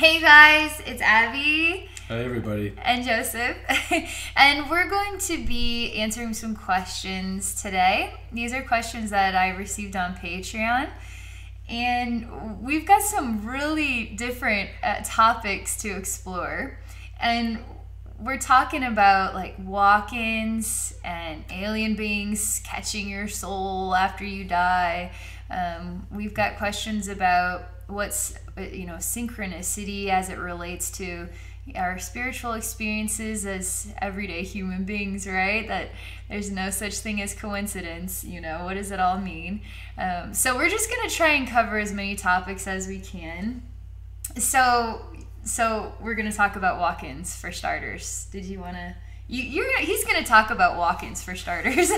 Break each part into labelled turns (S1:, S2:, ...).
S1: Hey guys, it's Abby.
S2: Hi everybody.
S1: And Joseph. And we're going to be answering some questions today. These are questions that I received on Patreon. And we've got some really different topics to explore. And we're talking about like walk-ins and alien beings catching your soul after you die. We've got questions about what's synchronicity as it relates to our spiritual experiences as everyday human beings, right? That there's no such thing as coincidence. What does it all mean? So we're just gonna try and cover as many topics as we can. So we're gonna talk about walk-ins for starters. Did you wanna? He's gonna talk about walk-ins for starters.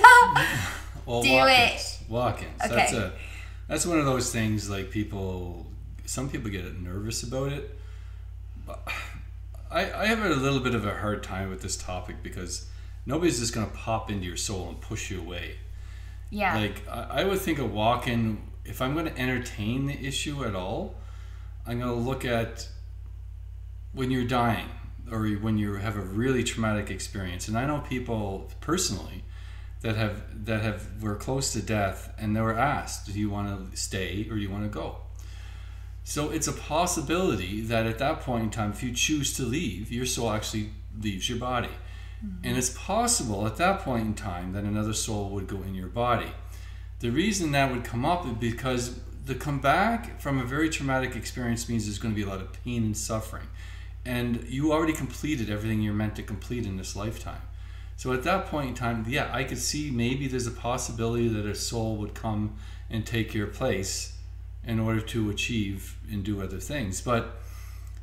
S2: Well,
S1: Do
S2: walk-ins.
S1: it.
S2: Walk-ins.
S1: Okay.
S2: That's one of those things like some people get nervous about it. But I have a little bit of a hard time with this topic because nobody's just going to pop into your soul and push you away.
S1: Yeah.
S2: Like, I would think a walk-in, if I'm going to entertain the issue at all, I'm going to look at when you're dying or when you have a really traumatic experience. And I know people personally that were close to death and they were asked, do you want to stay or do you want to go? So it's a possibility that at that point in time, if you choose to leave, your soul actually leaves your body. Mm-hmm. And it's possible at that point in time that another soul would go in your body. The reason that would come up is because the come back from a very traumatic experience means there's going to be a lot of pain and suffering. And you already completed everything you're meant to complete in this lifetime. So at that point in time, yeah, I could see maybe there's a possibility that a soul would come and take your place in order to achieve and do other things. But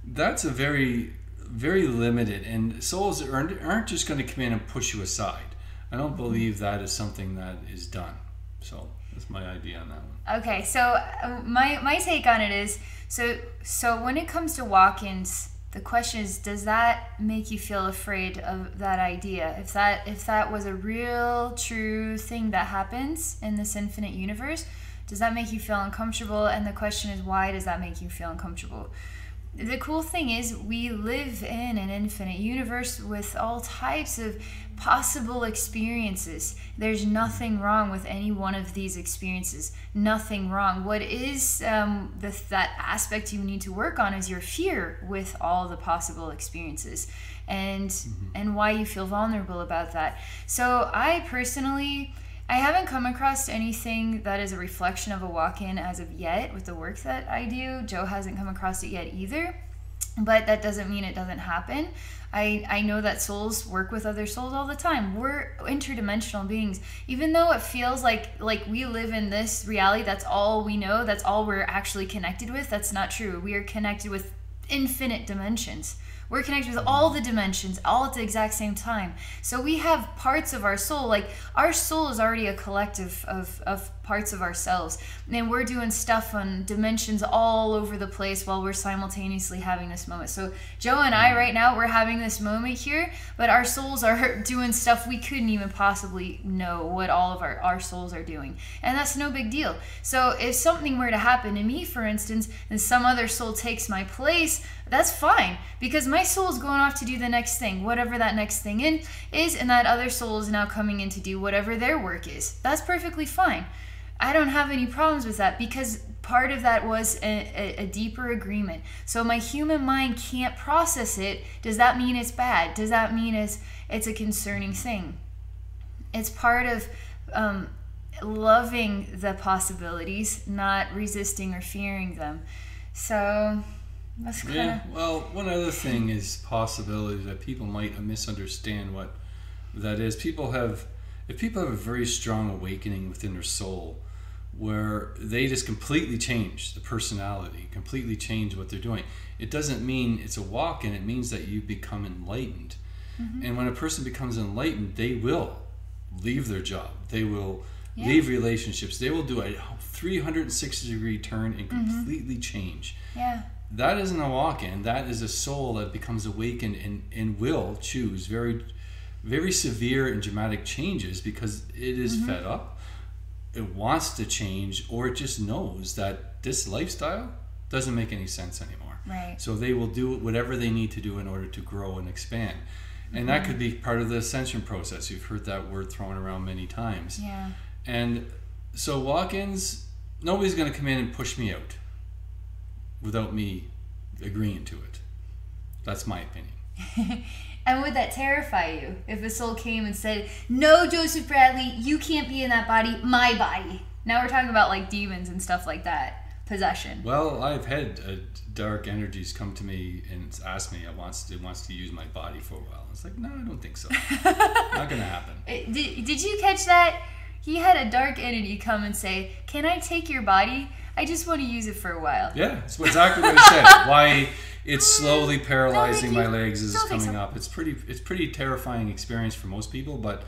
S2: that's a very, very limited, and souls aren't just going to come in and push you aside. I don't believe that is something that is done. So that's my idea on that one.
S1: Okay, so my take on it is, so when it comes to walk-ins, the question is, does that make you feel afraid of that idea? If that was a real, true thing that happens in this infinite universe, does that make you feel uncomfortable? And the question is, why does that make you feel uncomfortable? The cool thing is we live in an infinite universe with all types of possible experiences. There's nothing wrong with any one of these experiences. Nothing wrong. What is that aspect you need to work on is your fear with all the possible experiences and why you feel vulnerable about that. So I personally, I haven't come across anything that is a reflection of a walk-in as of yet with the work that I do. Joe hasn't come across it yet either, but that doesn't mean it doesn't happen. I know that souls work with other souls all the time. We're interdimensional beings. Even though it feels like we live in this reality, that's all we know, that's all we're actually connected with, that's not true. We are connected with infinite dimensions. We're connected with all the dimensions, all at the exact same time. So we have parts of our soul, like our soul is already a collective of parts of ourselves. And we're doing stuff on dimensions all over the place while we're simultaneously having this moment. So Joe and I right now, we're having this moment here, but our souls are doing stuff we couldn't even possibly know what all of our souls are doing. And that's no big deal. So if something were to happen to me, for instance, and some other soul takes my place, that's fine, because my soul is going off to do the next thing, whatever that next thing is, and that other soul is now coming in to do whatever their work is. That's perfectly fine. I don't have any problems with that because part of that was a deeper agreement. So my human mind can't process it. Does that mean it's bad? Does that mean it's a concerning thing? It's part of loving the possibilities, not resisting or fearing them. So that's kind of...
S2: Yeah, well, one other thing is possibility that people might misunderstand what that is. If people have a very strong awakening within their soul where they just completely change the personality, completely change what they're doing, it doesn't mean it's a walk-in. It means that you become enlightened. Mm-hmm. And when a person becomes enlightened, they will leave their job. They will leave relationships. They will do a 360-degree turn and completely change.
S1: Yeah.
S2: That isn't a walk-in. That is a soul that becomes awakened and will choose very, very severe and dramatic changes because it is fed up. It wants to change, or it just knows that this lifestyle Doesn't make any sense anymore.
S1: Right.
S2: So they will do whatever they need to do in order to grow and expand. And that could be part of the ascension process. You've heard that word thrown around many times.
S1: Yeah.
S2: And so walk-ins, nobody's going to come in and push me out without me agreeing to it. That's my opinion.
S1: And would that terrify you if a soul came and said, no, Joseph Bradley, you can't be in that body, my body? Now we're talking about like demons and stuff like that. Possession.
S2: Well, I've had dark energies come to me and ask me, it wants to use my body for a while. It's like, no, I don't think so. Not going to happen.
S1: Did you catch that? He had a dark entity come and say, can I take your body? I just want to use it for a while.
S2: Yeah, that's exactly what he said. Why it's slowly paralyzing my legs as it's coming up. It's pretty terrifying experience for most people, but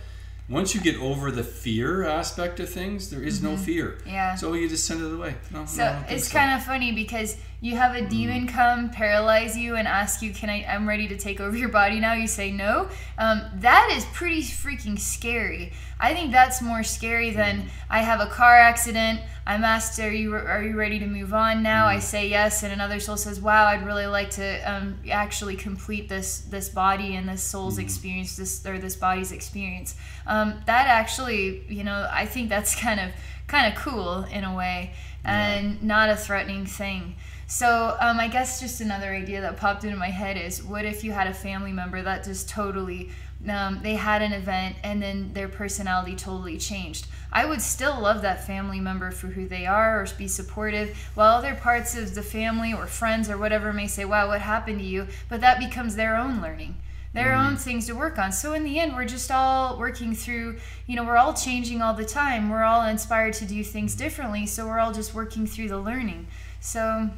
S2: once you get over the fear aspect of things, there is no fear.
S1: Yeah.
S2: So you just send it away.
S1: So it's kind of funny because you have a demon come paralyze you and ask you, I'm ready to take over your body now. You say no. That is pretty freaking scary. I think that's more scary than I have a car accident. I'm asked, are you ready to move on now? I say yes, and another soul says, wow, I'd really like to actually complete this body and this soul's experience, this body's experience. That actually, I think that's kind of cool in a way, and not a threatening thing. So I guess just another idea that popped into my head is, what if you had a family member that just totally, they had an event and then their personality totally changed? I would still love that family member for who they are or be supportive, while other parts of the family or friends or whatever may say, wow, what happened to you? But that becomes their own learning, their own things to work on. So in the end, we're just all working through, we're all changing all the time. We're all inspired to do things differently. So we're all just working through the learning. So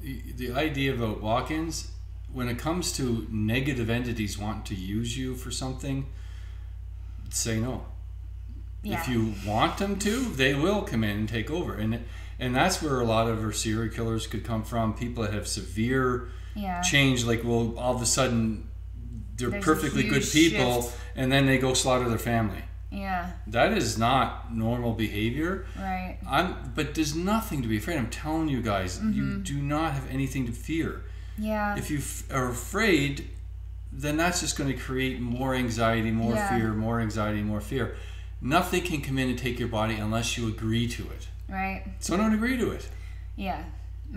S2: the idea about walk-ins, when it comes to negative entities wanting to use you for something, say no.
S1: yeah.
S2: If you want them to, they will come in and take over. And that's where a lot of our serial killers could come from. People that have severe change, like, well, all of a sudden there's perfectly good people shift. And then they go slaughter their family.
S1: Yeah.
S2: That is not normal behavior.
S1: Right.
S2: But there's nothing to be afraid. I'm telling you guys, you do not have anything to fear.
S1: Yeah.
S2: If you are afraid, then that's just going to create more anxiety, more fear, more anxiety, more fear. Nothing can come in and take your body unless you agree to it.
S1: Right.
S2: So don't agree to it.
S1: Yeah,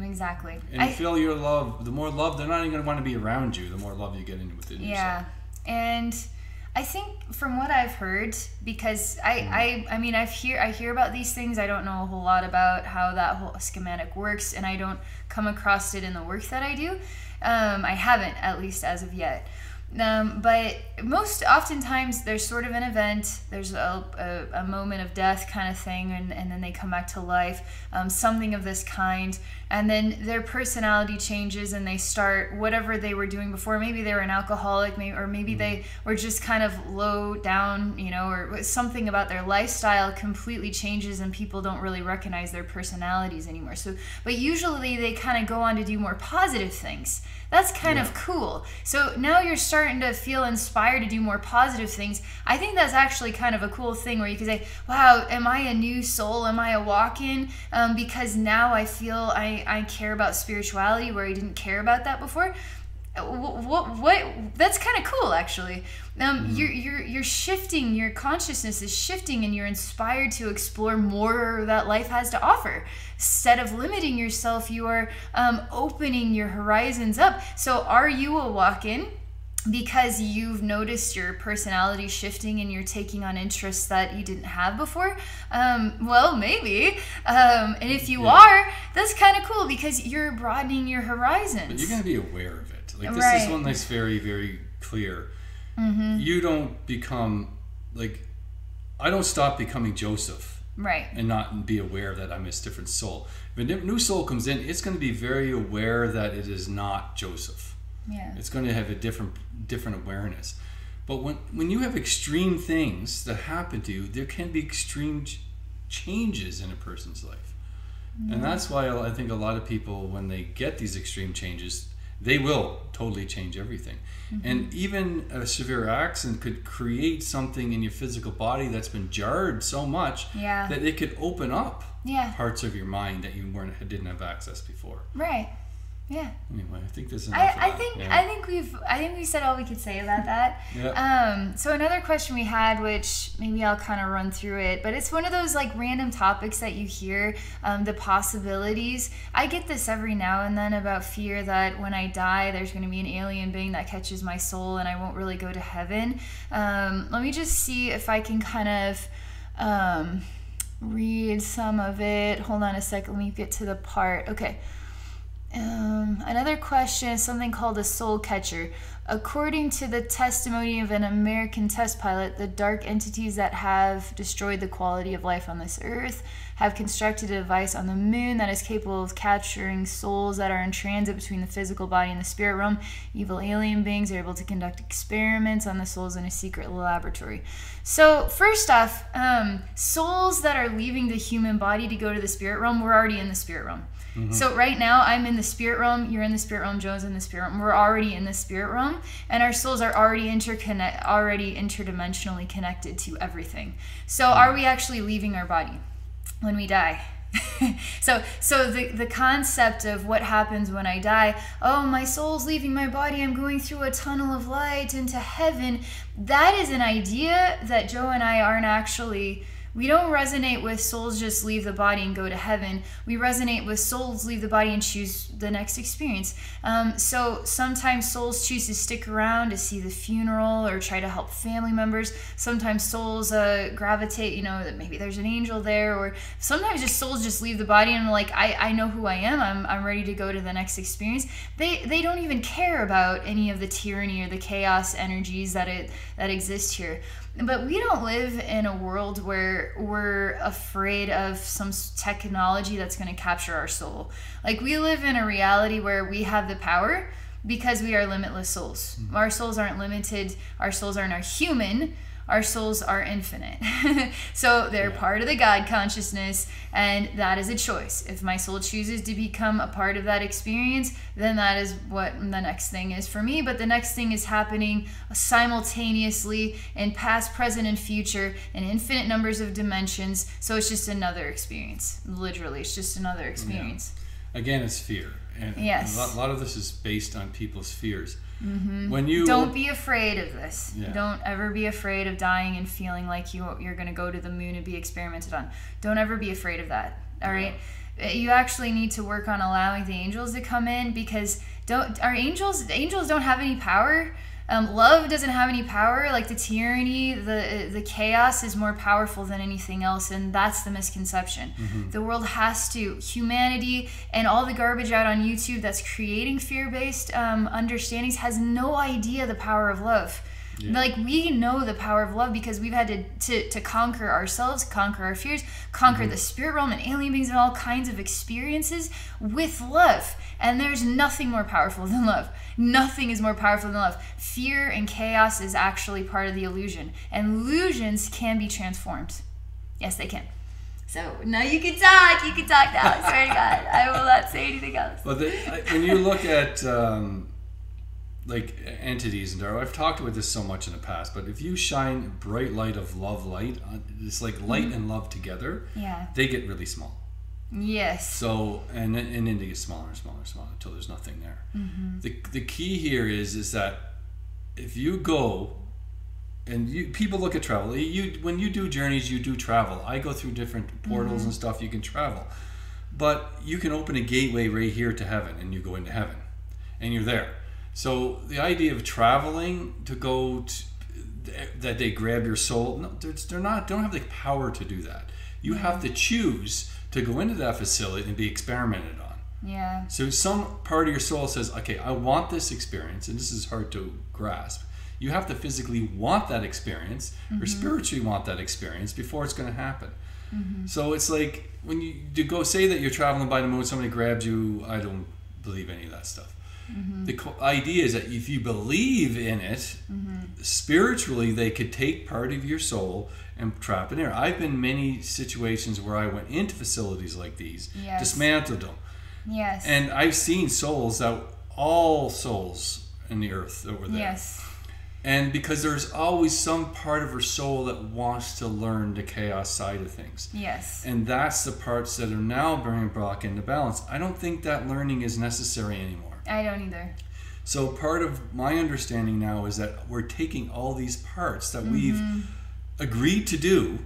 S1: exactly.
S2: And feel your love. The more love, they're not even going to want to be around you. The more love you get in within yourself.
S1: Yeah, and I think from what I've heard, because I hear about these things. I don't know a whole lot about how that whole schematic works, and I don't come across it in the work that I do. I haven't, at least as of yet. But oftentimes there's sort of an event, there's a moment of death kind of thing, and then they come back to life, something of this kind, and then their personality changes and they start whatever they were doing before. Maybe they were an alcoholic, maybe they were just kind of low down, or something about their lifestyle completely changes and people don't really recognize their personalities anymore. So, but usually they kind of go on to do more positive things. That's kind of cool. So now you're starting to feel inspired to do more positive things. I think that's actually kind of a cool thing where you can say, wow, am I a new soul? Am I a walk-in? Because now I feel I care about spirituality where I didn't care about that before. What that's kind of cool, actually. You're shifting, your consciousness is shifting, and you're inspired to explore more that life has to offer. Instead of limiting yourself, you are opening your horizons up. So are you a walk-in because you've noticed your personality shifting and you're taking on interests that you didn't have before? Well, maybe. And if you are, that's kind of cool because you're broadening your horizons.
S2: But you're going to be aware of it. Like, this is one that's very, very clear. You don't become, like, I don't stop becoming Joseph.
S1: Right. And
S2: not be aware that I'm a different soul. If a new soul comes in, it's going to be very aware that it is not Joseph.
S1: Yeah.
S2: It's going to have a different awareness. But when you have extreme things that happen to you, there can be extreme changes in a person's life. And that's why I think a lot of people, when they get these extreme changes, they will totally change everything. And even a severe accident could create something in your physical body that's been jarred so much that it could open up parts of your mind that you didn't have access before.
S1: Right. Yeah.
S2: Anyway, I think this is.
S1: I think we said all we could say about that.
S2: Yeah.
S1: So another question we had, which maybe I'll kind of run through it, but it's one of those like random topics that you hear, the possibilities. I get this every now and then about fear that when I die, there's going to be an alien being that catches my soul and I won't really go to heaven. Let me just see if I can kind of read some of it. Hold on a second. Let me get to the part. Okay. Another question is something called a soul catcher. According to the testimony of an American test pilot, the dark entities that have destroyed the quality of life on this earth have constructed a device on the moon that is capable of capturing souls that are in transit between the physical body and the spirit realm. Evil alien beings are able to conduct experiments on the souls in a secret laboratory. So first off, souls that are leaving the human body to go to the spirit realm, we're already in the spirit realm. So right now, I'm in the spirit realm, you're in the spirit realm, Joe's in the spirit realm. We're already in the spirit realm, and our souls are already interdimensionally connected to everything. So are we actually leaving our body when we die? So the concept of what happens when I die, oh, my soul's leaving my body, I'm going through a tunnel of light into heaven, that is an idea that Joe and I aren't actually... We don't resonate with souls just leave the body and go to heaven. We resonate with souls leave the body and choose the next experience. So sometimes souls choose to stick around to see the funeral or try to help family members. Sometimes souls gravitate, that maybe there's an angel there. Or sometimes just souls just leave the body and like, I know who I am. I'm ready to go to the next experience. They don't even care about any of the tyranny or the chaos energies that exist here. But we don't live in a world where we're afraid of some technology that's going to capture our soul. Like, we live in a reality where we have the power because we are limitless souls. Our souls aren't limited. Our souls aren't human. Our souls are infinite. So they're part of the God consciousness, and that is a choice. If my soul chooses to become a part of that experience, then that is what the next thing is for me. But the next thing is happening simultaneously in past, present, and future in infinite numbers of dimensions. So it's just another experience. Literally, it's just another experience.
S2: Yeah. Again, it's fear. And
S1: yes.
S2: a lot of this is based on people's fears.
S1: When you don't be afraid of this. Don't ever be afraid of dying and feeling like you're going to go to the moon and be experimented on. Don't ever be afraid of that. All right. You actually need to work on allowing the angels to come in, because angels don't have any power. Love doesn't have any power. Like, the tyranny, the chaos is more powerful than anything else, and that's the misconception. The world humanity and all the garbage out on YouTube that's creating fear-based understandings has no idea the power of love. Like, we know the power of love because we've had to conquer ourselves, conquer our fears, conquer the spirit realm and alien beings and all kinds of experiences with love. And there's nothing more powerful than love. Nothing is more powerful than love. Fear and chaos is actually part of the illusion. And illusions can be transformed. Yes, they can. So now you can talk. You can talk now. I swear to God. I will not say anything else.
S2: But when you look at like entities and dark, I've talked about this so much in the past, but if you shine bright light of love light, it's like light and love together, they get really small.
S1: Yes.
S2: So and then they get smaller and smaller and smaller until there's nothing there. The key here is that if you go and people look at travel, when you do journeys, you do travel. I go through different portals and stuff. You can travel, but you can open a gateway right here to heaven, and you go into heaven, and you're there. So the idea of traveling to go that they grab your soul, no, they don't have the power to do that. You have to choose to go into that facility and be experimented on.
S1: Yeah.
S2: So some part of your soul says, okay, I want this experience, and this is hard to grasp. You have to physically want that experience or spiritually want that experience before it's going to happen. So it's like when you go say that you're traveling by the moon, somebody grabs you, I don't believe any of that stuff. The idea is that if you believe in it, spiritually, they could take part of your soul and trap it in there. I've been in many situations where I went into facilities like these, dismantled them.
S1: Yes.
S2: And I've seen souls that all souls in the earth that were there.
S1: Yes.
S2: And because there's always some part of our soul that wants to learn the chaos side of things.
S1: Yes.
S2: And that's the parts that are now being brought into balance. I don't think that learning is necessary anymore.
S1: I don't either.
S2: So part of my understanding now is that we're taking all these parts that we've agreed to do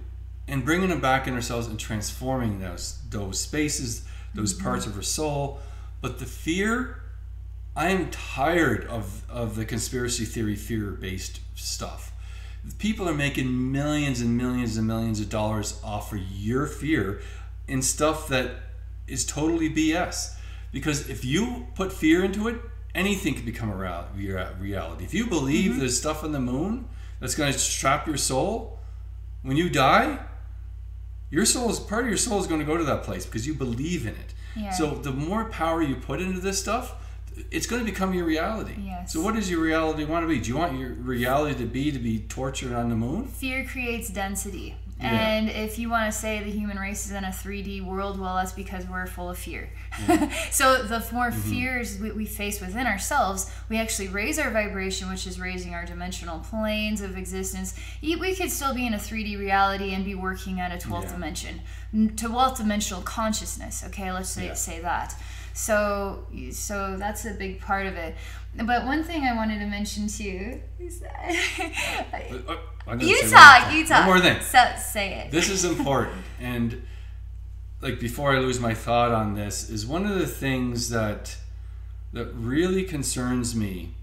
S2: and bringing them back in ourselves and transforming those spaces, those parts of our soul. But the fear, I am tired of the conspiracy theory fear-based stuff. People are making millions and millions and millions of dollars off of your fear in stuff that is totally BS. Because if you put fear into it, anything can become a reality. If you believe there's stuff on the moon that's going to trap your soul, when you die, part of your soul is going to go to that place because you believe in it.
S1: Yeah.
S2: So the more power you put into this stuff, it's going to become your reality.
S1: Yes.
S2: So what does your reality want to be? Do you want your reality to be tortured on the moon?
S1: Fear creates density.
S2: Yeah.
S1: And if you want to say the human race is in a 3D world, well, that's because we're full of fear. So the more fears we face within ourselves, we actually raise our vibration, which is raising our dimensional planes of existence. We could still be in a 3D reality and be working at a 12th dimension, to 12th dimensional consciousness. Okay, let's say that. So that's a big part of it. But one thing I wanted to mention too is that you talk.
S2: One more thing.
S1: Say it.
S2: This is important, and like before I lose my thought on this, is one of the things that really concerns me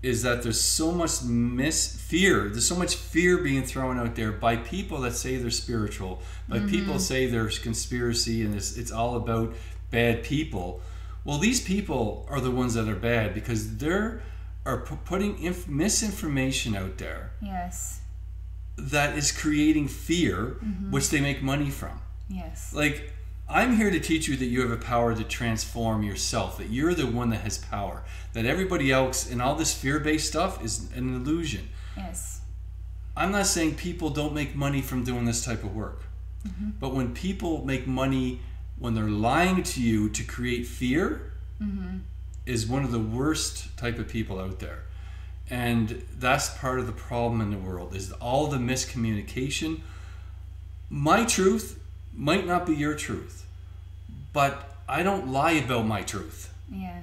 S2: is that there's so much fear. There's so much fear being thrown out there by people that say they're spiritual, by people say there's conspiracy and it's all about bad people. Well, these people are the ones that are bad because they're putting misinformation out there.
S1: Yes.
S2: That is creating fear, which they make money from.
S1: Yes.
S2: Like, I'm here to teach you that you have a power to transform yourself, that you're the one that has power, that everybody else and all this fear-based stuff is an illusion.
S1: Yes.
S2: I'm not saying people don't make money from doing this type of work, but when people make money when they're lying to you to create fear, is one of the worst type of people out there. And that's part of the problem in the world, is all the miscommunication. My truth might not be your truth, but I don't lie about my truth.
S1: Yeah.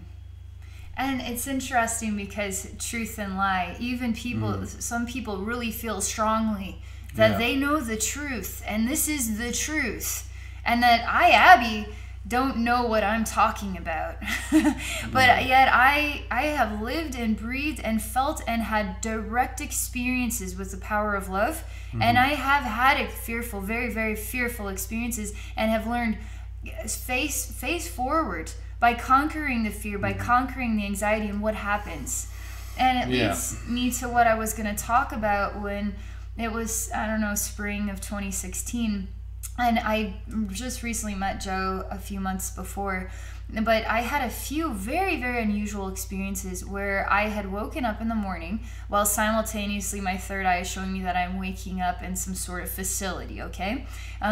S1: And it's interesting because truth and lie, even people, some people really feel strongly that they know the truth and this is the truth. And that I, Abby, don't know what I'm talking about. But yet I have lived and breathed and felt and had direct experiences with the power of love. And I have had very, very fearful experiences and have learned face forward by conquering the fear, by conquering the anxiety and what happens. And it leads me to what I was going to talk about when it was, spring of 2016. And I just recently met Joe a few months before, but I had a few very, very unusual experiences where I had woken up in the morning while simultaneously my third eye is showing me that I'm waking up in some sort of facility, okay?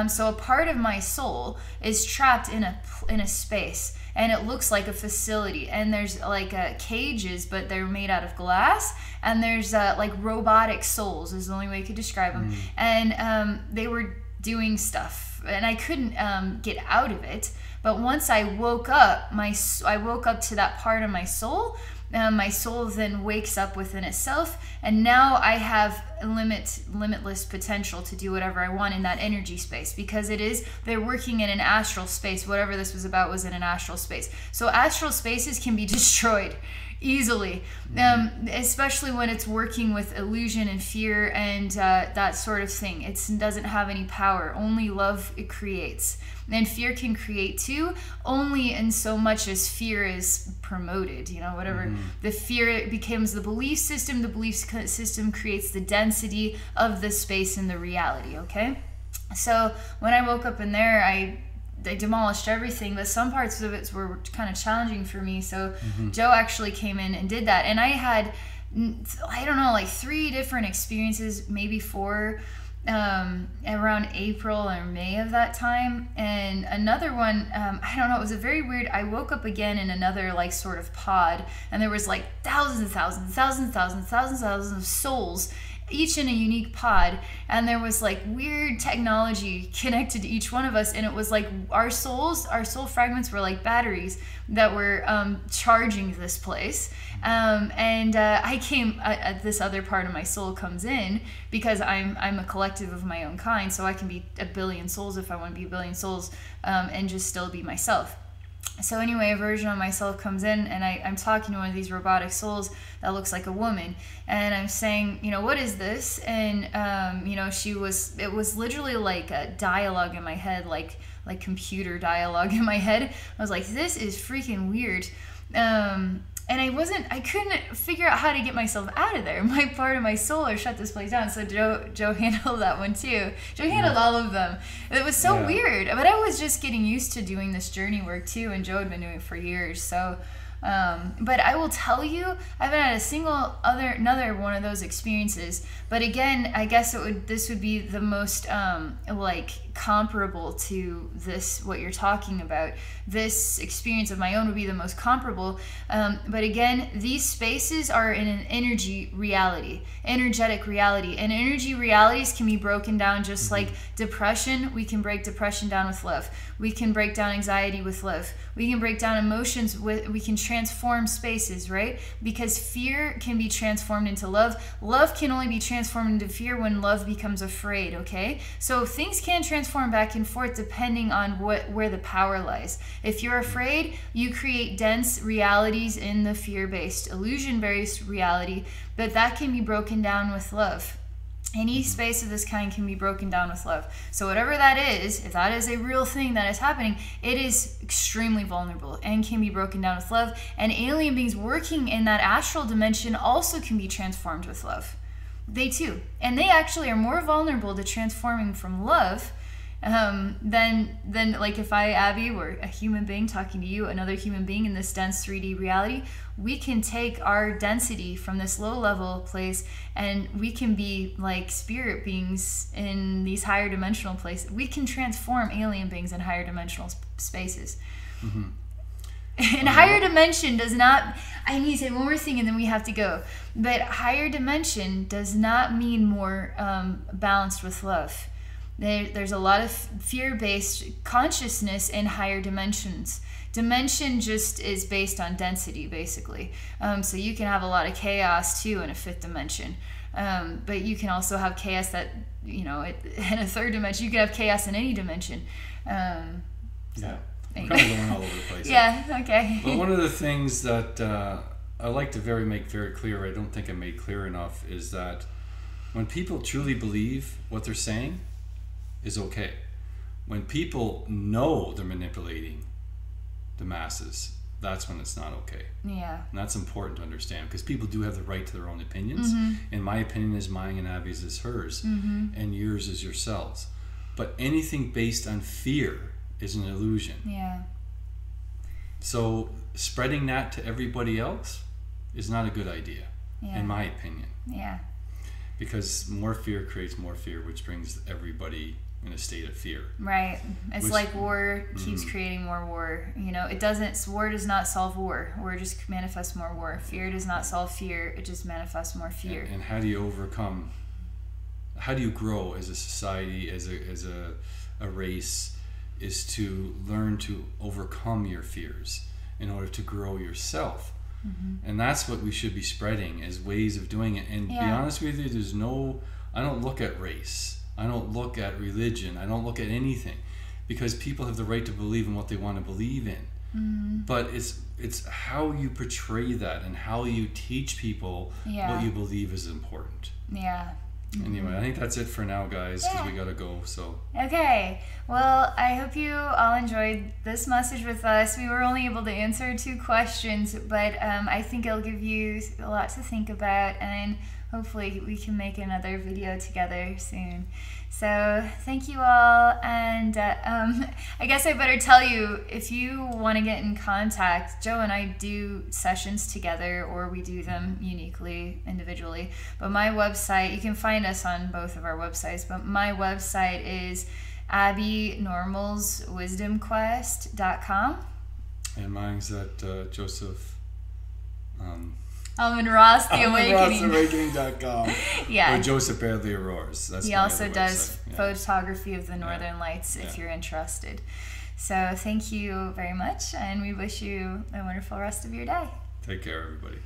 S1: So a part of my soul is trapped in a space, and it looks like a facility, and there's like cages, but they're made out of glass, and there's like robotic souls is the only way I could describe them, and they were doing stuff, and I couldn't get out of it. But once I woke up, I woke up to that part of my soul. My soul then wakes up within itself, and now I have limitless potential to do whatever I want in that energy space, because they're working in an astral space. Whatever this was about was in an astral space. So astral spaces can be destroyed easily, especially when it's working with illusion and fear and that sort of thing. It doesn't have any power. Only love it creates. And fear can create too, only in so much as fear is promoted, whatever. The fear becomes the belief system. The belief system creates the density of the space and the reality, okay? So when I woke up in there, I demolished everything, but some parts of it were kind of challenging for me. So Joe actually came in and did that. And I had, like 3 different experiences, maybe 4, around April or May of that time. And another one, I don't know, it was a very weird, I woke up again in another like sort of pod, and there was like thousands of souls, each in a unique pod, and there was like weird technology connected to each one of us, and it was like our soul fragments were like batteries that were charging this place. I came, this other part of my soul comes in because I'm a collective of my own kind, so I can be a billion souls if I want to be a billion souls, and just still be myself. So anyway, a version of myself comes in, and I'm talking to one of these robotic souls that looks like a woman, and I'm saying, what is this? And it was literally like a dialogue in my head, like computer dialogue in my head. I was like, this is freaking weird. And I couldn't figure out how to get myself out of there. My part of my soul or shut this place down. So Joe handled that one too. Joe handled all of them. It was so weird. But I was just getting used to doing this journey work too, and Joe had been doing it for years. So, but I will tell you, I haven't had another one of those experiences. But again, I guess this would be the most comparable to this, what you're talking about. This experience of my own would be the most comparable. But again, these spaces are in an energetic reality. And energy realities can be broken down just like depression. We can break depression down with love. We can break down anxiety with love. We can break down emotions we can transform spaces, right? Because fear can be transformed into love. Love can only be transformed into fear when love becomes afraid, okay? So things can transform back and forth depending on where the power lies. If you're afraid, you create dense realities in the fear-based, illusion-based reality, but that can be broken down with love. Any space of this kind can be broken down with love. So whatever that is, if that is a real thing that is happening, it is extremely vulnerable and can be broken down with love. And alien beings working in that astral dimension also can be transformed with love. They too. And they actually are more vulnerable to transforming from love than like if I, Abby, were a human being talking to you, another human being in this dense 3D reality. We can take our density from this low level place, and we can be like spirit beings in these higher dimensional places. We can transform alien beings in higher dimensional spaces. Mm-hmm. And higher dimension does not, I need to say one more thing and then we have to go. But higher dimension does not mean more balanced with love. There's a lot of fear-based consciousness in higher dimensions. Dimension just is based on density, basically. So you can have a lot of chaos too in a fifth dimension. But you can also have chaos that, in a third dimension. You can have chaos in any dimension.
S2: Yeah. I'm kind of going all over the place.
S1: Yeah, okay.
S2: But one of the things that I like to make very clear, I don't think I made clear enough, is that when people truly believe what they're saying is okay. When people know they're manipulating the masses, that's when it's not okay.
S1: Yeah.
S2: And that's important to understand, because people do have the right to their own opinions. Mm-hmm. And my opinion is mine, and Abby's is hers, mm-hmm. and yours is yourselves. But anything based on fear is an illusion.
S1: Yeah.
S2: So spreading that to everybody else is not a good idea, in my opinion.
S1: Yeah. Because
S2: more fear creates more fear, which brings everybody in a state of fear.
S1: Right. It's like war keeps creating more war. War does not solve war. War just manifests more war. Fear does not solve fear. It just manifests more fear.
S2: And how do you overcome, how do you grow as a society, as a race, is to learn to overcome your fears in order to grow yourself. Mm-hmm. And that's what we should be spreading as ways of doing it. And to be honest with you, I don't look at race. I don't look at religion. I don't look at anything, because people have the right to believe in what they want to believe in. Mm-hmm. But it's how you portray that and how you teach people what you believe is important.
S1: Yeah.
S2: Anyway, I think that's it for now, guys, because we gotta go. So
S1: okay, well, I hope you all enjoyed this message with us. We were only able to answer 2 questions, but I think it'll give you a lot to think about, and hopefully we can make another video together soon. So thank you all, and I guess I better tell you, if you want to get in contact, Joe and I do sessions together, or we do them uniquely, individually. But my website, you can find us on both of our websites, but my website is abbeynormalswisdomquest.com.
S2: And mine's at Joseph.
S1: Almond Ross, The Awakening.
S2: AlmondRossAwakening.com.
S1: Yeah.
S2: Or Joseph Bailey Auroras. That's
S1: he
S2: my
S1: also
S2: other
S1: does
S2: website.
S1: photography of the Northern Lights if you're interested. So thank you very much, and we wish you a wonderful rest of your day.
S2: Take care, everybody.